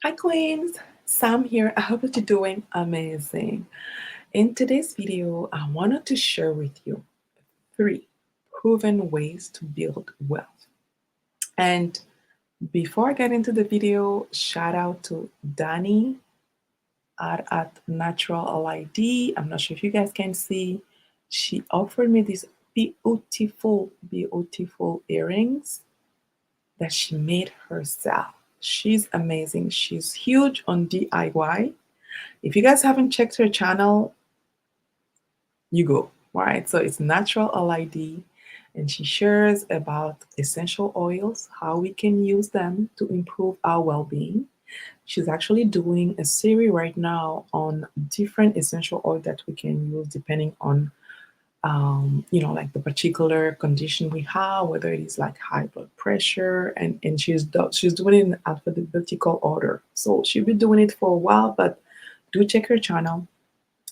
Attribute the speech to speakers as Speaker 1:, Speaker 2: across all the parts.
Speaker 1: Hi Queens, Sam here. I hope that you're doing amazing. In today's video, I wanted to share with you three proven ways to build wealth. And before I get into the video, shout out to Danny at Natural LID. I'm not sure if you guys can see. She offered me these beautiful earrings that she made herself. She's amazing. She's huge on DIY. If you guys haven't checked her channel, you go, right? So it's Natural LID, and she shares about essential oils, how we can use them to improve our well being. She's actually doing a series right now on different essential oil that we can use depending on like the particular condition we have, whether it is like high blood pressure, and she's doing it in alphabetical order. So she'll be doing it for a while, but do check her channel.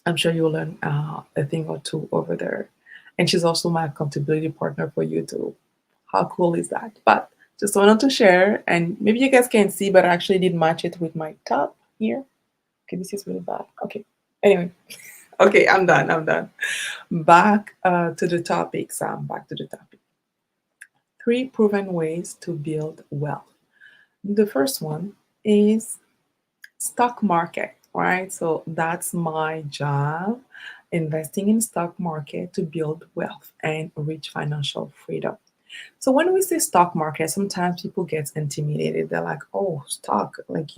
Speaker 1: I'm sure you'll learn a thing or two over there. And she's also my accountability partner for YouTube. How cool is that? But just wanted to share, and maybe you guys can see, but I actually did match it with my top here. Okay, this is really bad. Okay. Anyway, okay, I'm done. I'm done. Back to the topic, Sam. Back to the topic. Three proven ways to build wealth. The first one is stock market, right? So that's my job, investing in stock market to build wealth and reach financial freedom. So when we say stock market, sometimes people get intimidated. They're like, "Oh, stock, like,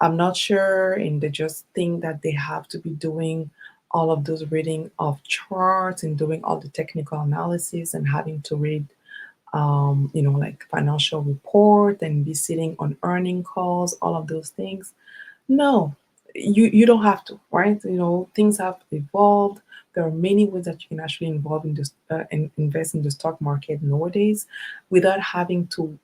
Speaker 1: I'm not sure," and they just think that they have to be doing all of those reading of charts and doing all the technical analysis and having to read like financial report and be sitting on earning calls, all of those things. No, you don't have to, right? Things have evolved. There are many ways that you can actually involve in this and invest in the stock market nowadays without having to,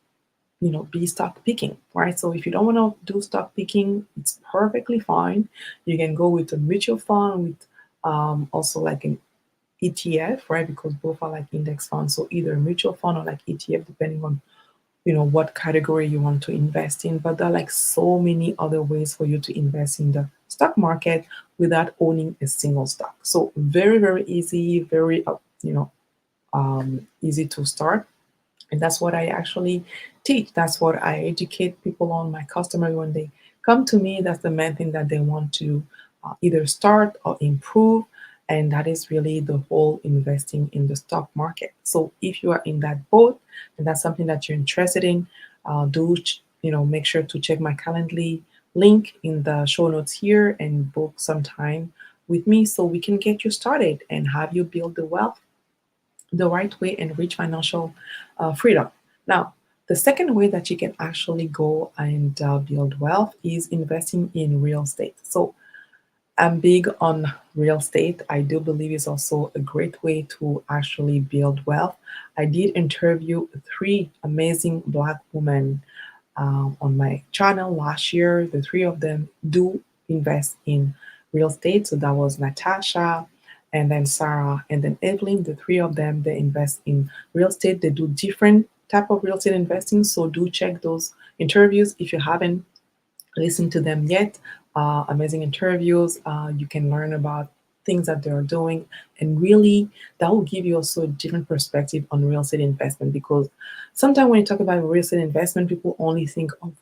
Speaker 1: be stock picking, right? So if you don't want to do stock picking, it's perfectly fine. You can go with a mutual fund with also like an ETF, right? Because both are like index funds. So either a mutual fund or like ETF, depending on what category you want to invest in. But there are like so many other ways for you to invest in the stock market without owning a single stock. So very easy, very easy to start. And that's what I actually teach. That's what I educate people on. My customers, when they come to me, that's the main thing that they want to either start or improve. And that is really the whole investing in the stock market. So if you are in that boat and that's something that you're interested in, make sure to check my Calendly link in the show notes here and book some time with me so we can get you started and have you build the wealth the right way and reach financial freedom. Now, the second way that you can actually go and build wealth is investing in real estate. So, I'm big on real estate. I do believe it's also a great way to actually build wealth. I did interview three amazing Black women on my channel last year. The three of them do invest in real estate. So that was Natasha, and then Sarah, and then Evelyn. The three of them, they invest in real estate. They do different type of real estate investing. So do check those interviews if you haven't listened to them yet. Amazing interviews. You can learn about things that they're doing, and really that will give you also a different perspective on real estate investment, because sometimes when you talk about real estate investment, people only think of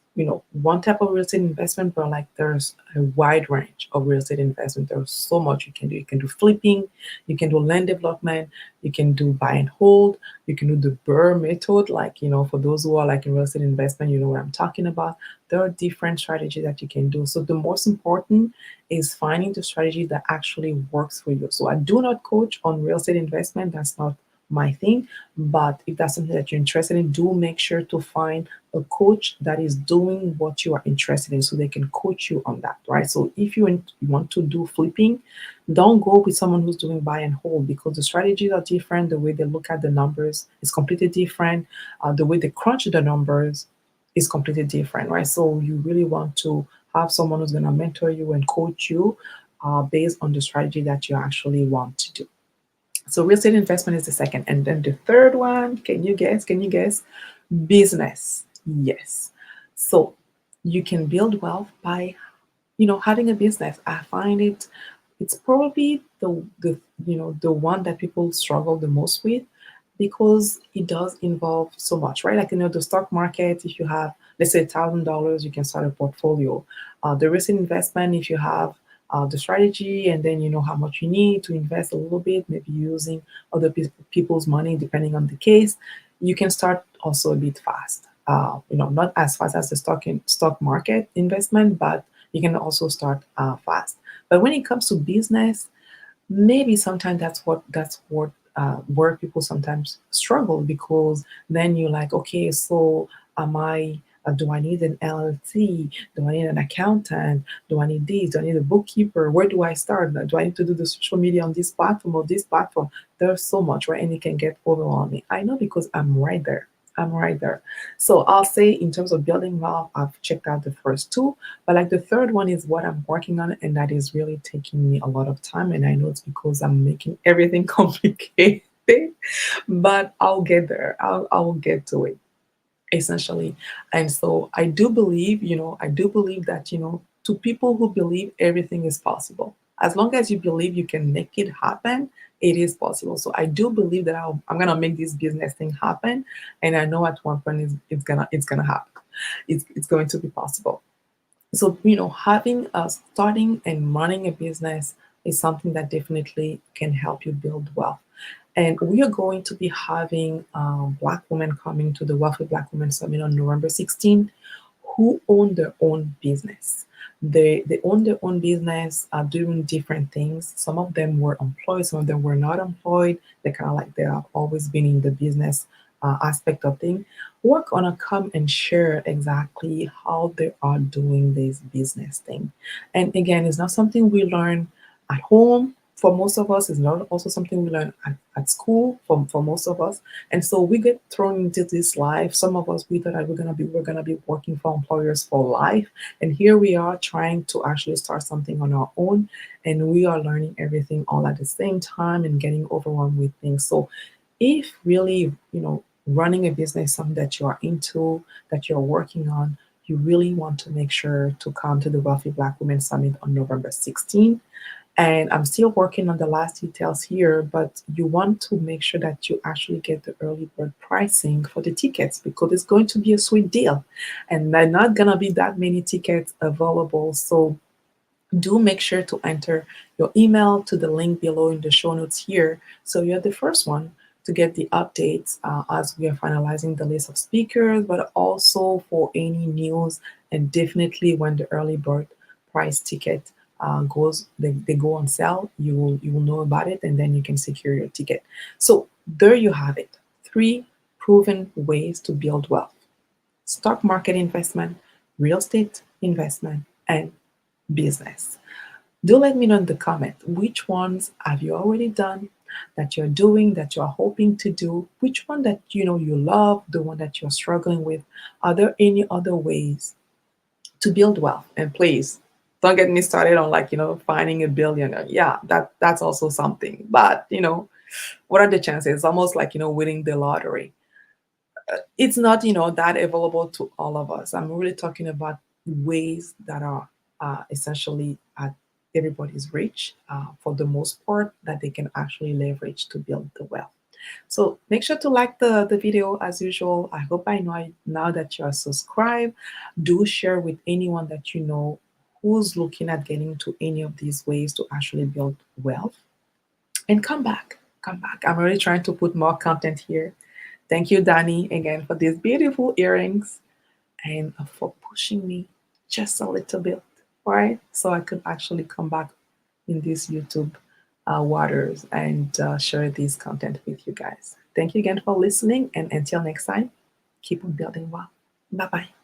Speaker 1: one type of real estate investment, but like there's a wide range of real estate investment. There's so much you can do. You can do flipping, you can do land development, you can do buy and hold, you can do the burr method, like for those who are like in real estate investment, you know what I'm talking about. There are different strategies that you can do. So the most important is finding the strategy that actually works for you. So I do not coach on real estate investment. That's not my thing. But if that's something that you're interested in, do make sure to find a coach that is doing what you are interested in so they can coach you on that, right? So if you want to do flipping, don't go with someone who's doing buy and hold, because the strategies are different. The way they look at the numbers is completely different. The way they crunch the numbers is completely different, right? So you really want to have someone who's going to mentor you and coach you based on the strategy that you actually want to do. So real estate investment is the second. And then the third one, can you guess? Can you guess? Business. Yes. So You can build wealth by, having a business. I find it's probably the one that people struggle the most with, because it does involve so much, right? Like, the stock market, if you have, let's say, $1,000, you can start a portfolio. The risk investment, if you have the strategy, and then you know how much you need to invest a little bit, maybe using other people's money, depending on the case, you can start also a bit fast. Not as fast as the stock market investment, but you can also start fast. But when it comes to business, maybe sometimes that's what where people sometimes struggle, because then you're like, okay, so am I do I need an LLC? Do I need an accountant? Do I need this? Do I need a bookkeeper? Where do I start? Do I need to do the social media on this platform or this platform? There's so much, right? And it can get overwhelming. I know, because I'm right there. I'm right there. So I'll say, in terms of building wealth, I've checked out the first two, but like the third one is what I'm working on, and that is really taking me a lot of time. And I know it's because I'm making everything complicated, but I'll get there. I'll get to it, essentially. And so I do believe that, to people who believe everything is possible, as long as you believe you can make it happen, it is possible. So I do believe that I'm gonna make this business thing happen, and I know at one point it's gonna happen. It's going to be possible. So, having starting and running a business is something that definitely can help you build wealth. And we are going to be having Black women coming to the Wealthy Black Women Summit on November 16th, who own their own business. They own their own business, doing different things. Some of them were employed, some of them were not employed. They kind of like, they have always been in the business aspect of things. We're gonna come and share exactly how they are doing this business thing. And again, it's not something we learn at home. For most of us, it's not also something we learn at school for most of us. And so we get thrown into this life. Some of us, we thought that we're gonna be working for employers for life. And here we are trying to actually start something on our own. And we are learning everything all at the same time and getting overwhelmed with things. So if really, running a business is something that you are into, that you're working on, you really want to make sure to come to the Wealthy Black Women Summit on November 16th. And I'm still working on the last details here, but you want to make sure that you actually get the early bird pricing for the tickets, because it's going to be a sweet deal. And there are not going to be that many tickets available. So do make sure to enter your email to the link below in the show notes here, so you're the first one to get the updates as we are finalizing the list of speakers, but also for any news. And definitely when the early bird price ticket they go on sale, you will know about it, and then you can secure your ticket. So there you have it, three proven ways to build wealth: stock market investment, real estate investment, and business. Do let me know in the comment, which ones have you already done, that you're doing, that you're hoping to do, which one that you love, the one that you're struggling with. Are there any other ways to build wealth? And please don't get me started on, like, finding a billionaire. Yeah, that's also something. But what are the chances? It's almost like winning the lottery. It's not that available to all of us. I'm really talking about ways that are essentially at everybody's reach, for the most part, that they can actually leverage to build the wealth. So make sure to like the video as usual. I hope I know now that you are subscribed. Do share with anyone that you know who's looking at getting to any of these ways to actually build wealth. And come back. Come back. I'm really trying to put more content here. Thank you, Danny, again for these beautiful earrings, and for pushing me just a little bit, right? So I could actually come back in these YouTube waters and share this content with you guys. Thank you again for listening, and until next time, keep on building well. Bye bye.